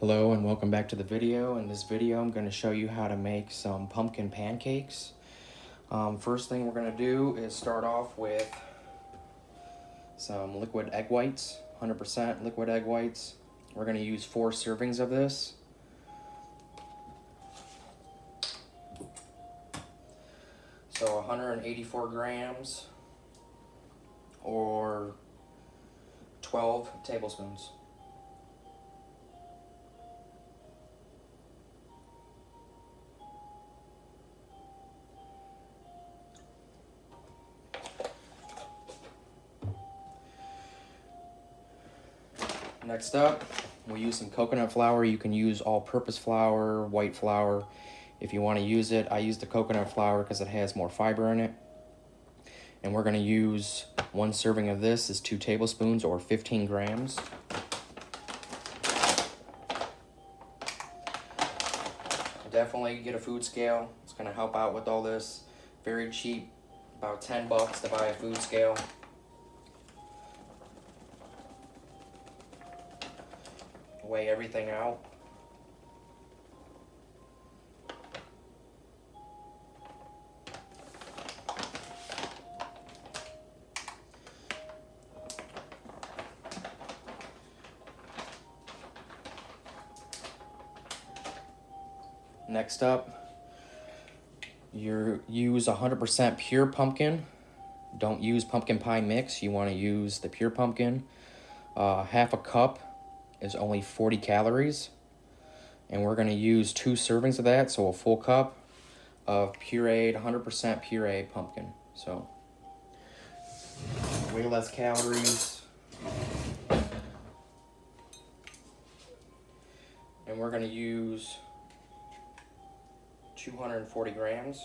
Hello and welcome back to the video. In this video I'm going to show you how to make some pumpkin pancakes. First thing we're going to do is start off with some liquid egg whites, 100% liquid egg whites. We're going to use 4 servings of this. So 184 grams or 12 tablespoons. Next up, we'll use some coconut flour. You can use all-purpose flour, white flour. If you want to use it, I use the coconut flour because it has more fiber in it. And we're going to use 1 serving of this is 2 tablespoons or 15 grams. Definitely get a food scale. It's going to help out with all this. Very cheap, about 10 bucks to buy a food scale. Weigh everything out. Next up, you use 100% pure pumpkin. Don't use pumpkin pie mix. You want to use the pure pumpkin. Half a cup is only 40 calories. And we're going to use 2 servings of that, so a full cup of pureed, 100% pureed pumpkin. So, way less calories. And we're going to use 240 grams.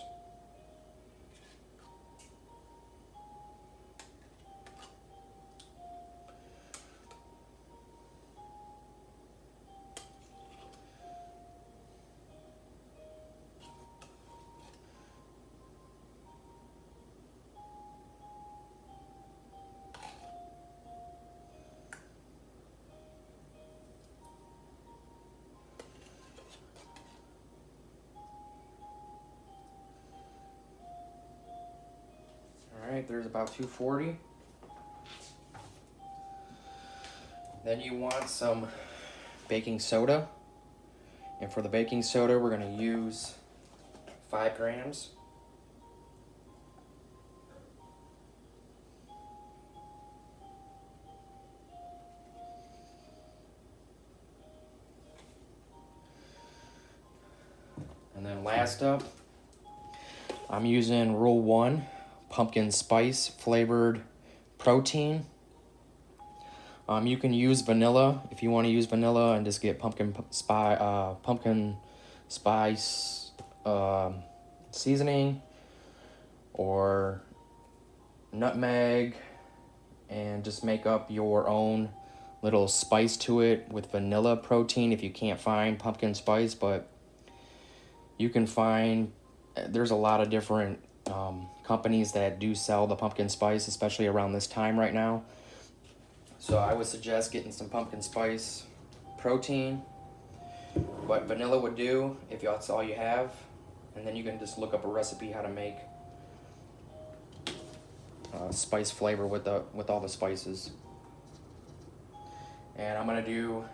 Alright, there's about 240. Then you want some baking soda. And for the baking soda, we're going to use 5 grams. And then last up, I'm using Rule 1. Pumpkin spice flavored protein. You can use vanilla if you want to use vanilla and just get pumpkin spice seasoning, or nutmeg, and just make up your own little spice to it with vanilla protein if you can't find pumpkin spice. But you can find, there's a lot of different companies that do sell the pumpkin spice, especially around this time right now. So I would suggest getting some pumpkin spice protein, but vanilla would do if that's all you have. And then you can just look up a recipe how to make spice flavor with all the spices. And I'm gonna do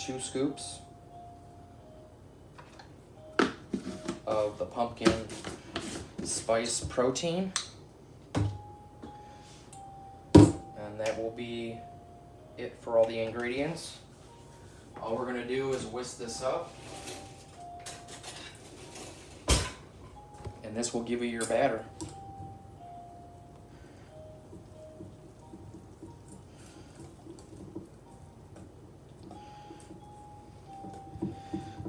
2 scoops of the pumpkin spice protein, and that will be it for all the ingredients. All we're going to do is whisk this up, and this will give you your batter.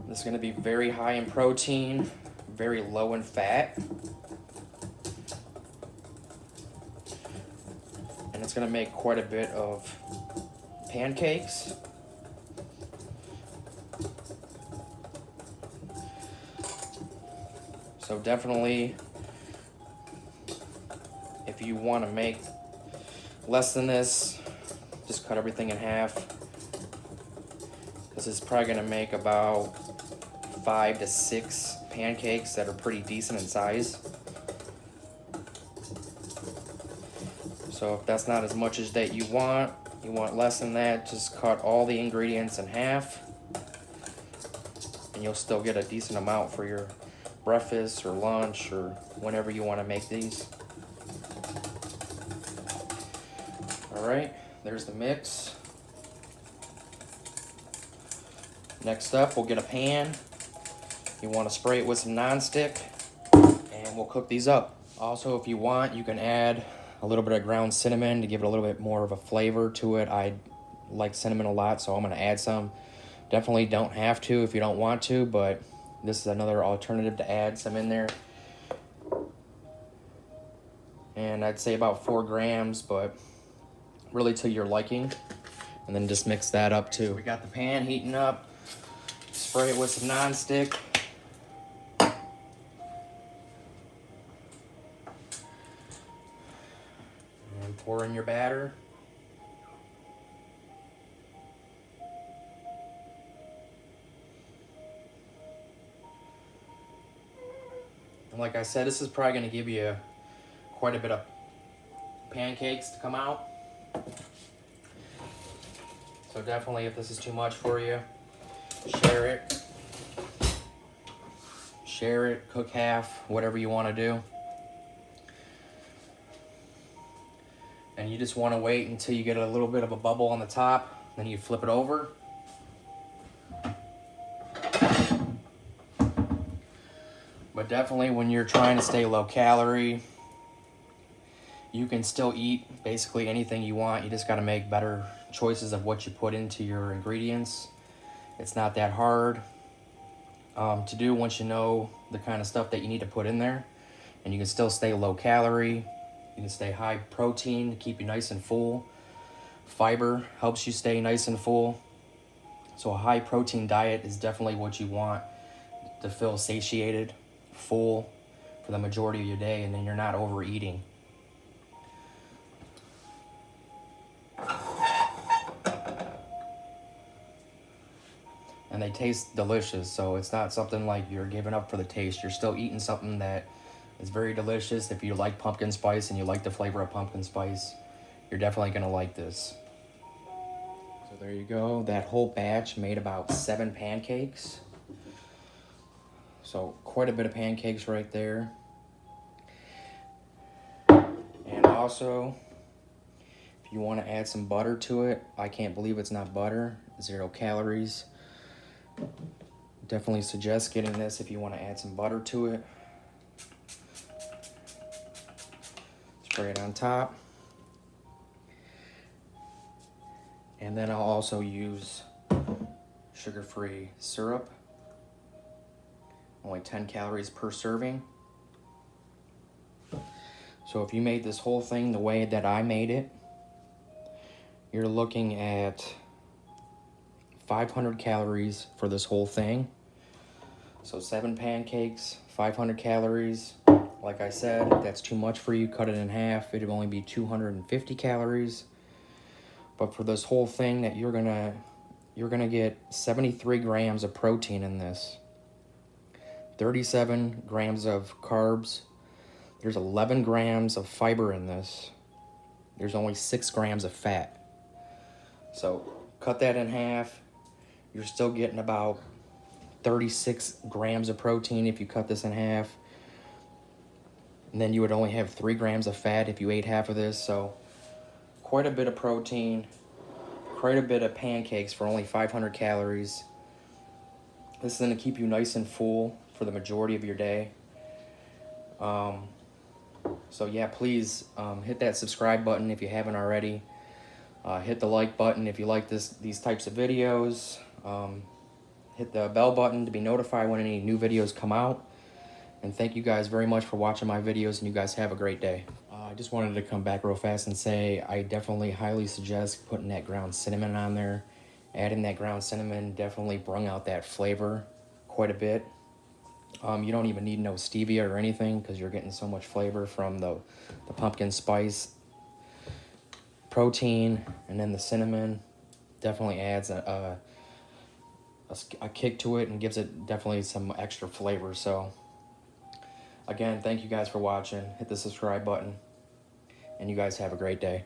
This is going to be very high in protein, very low in fat. And it's going to make quite a bit of pancakes. So definitely, if you want to make less than this, just cut everything in half. This this is probably going to make about 5 to 6 pancakes that are pretty decent in size. So if that's not as much as that you want less than that, just cut all the ingredients in half, and you'll still get a decent amount for your breakfast or lunch or whenever you want to make these. All right, there's the mix. Next up, we'll get a pan. You want to spray it with some nonstick, and we'll cook these up. Also, if you want, you can add a little bit of ground cinnamon to give it a little bit more of a flavor to it. I like cinnamon a lot, so I'm going to add some. Definitely don't have to if you don't want to, but this is another alternative to add some in there. And I'd say about 4 grams, but really to your liking. And then just mix that up too. We got the pan heating up. Spray it with some nonstick. And pour in your batter. And like I said, this is probably going to give you quite a bit of pancakes to come out. So definitely, if this is too much for you, share it, cook half, whatever you want to do. And you just want to wait until you get a little bit of a bubble on the top, then you flip it over. But definitely when you're trying to stay low calorie, you can still eat basically anything you want. You just got to make better choices of what you put into your ingredients. It's not that hard to do once you know the kind of stuff that you need to put in there. And you can still stay low calorie. You can stay high protein to keep you nice and full. Fiber helps you stay nice and full. So a high protein diet is definitely what you want to feel satiated, full for the majority of your day, and then you're not overeating. And they taste delicious, so it's not something like you're giving up for the taste. You're still eating something that is very delicious. If you like pumpkin spice and you like the flavor of pumpkin spice, you're definitely gonna like this. So there you go. That whole batch made about 7 pancakes. So quite a bit of pancakes right there. And also, if you want to add some butter to it, I can't believe it's not butter. 0 calories. Definitely suggest getting this if you want to add some butter to it. Spray it on top. And then I'll also use sugar-free syrup. Only 10 calories per serving. So if you made this whole thing the way that I made it, you're looking at 500 calories for this whole thing. So 7 pancakes, 500 calories. Like I said, if that's too much for you, cut it in half. It'd only be 250 calories. But for this whole thing that you're gonna get 73 grams of protein in this. 37 grams of carbs. There's 11 grams of fiber in this. There's only 6 grams of fat. So cut that in half. You're still getting about 36 grams of protein if you cut this in half. And then you would only have 3 grams of fat if you ate half of this. So quite a bit of protein, quite a bit of pancakes for only 500 calories. This is going to keep you nice and full for the majority of your day. So yeah, please hit that subscribe button if you haven't already. Hit the like button if you like these types of videos. Hit the bell button to be notified when any new videos come out. And thank you guys very much for watching my videos, and you guys have a great day. I just wanted to come back real fast and say I definitely highly suggest putting that ground cinnamon on there. Adding that ground cinnamon definitely brought out that flavor quite a bit. You don't even need no stevia or anything because you're getting so much flavor from the pumpkin spice, protein, and then the cinnamon definitely adds a kick to it and gives it definitely some extra flavor. So again, thank you guys for watching. Hit the subscribe button, and you guys have a great day.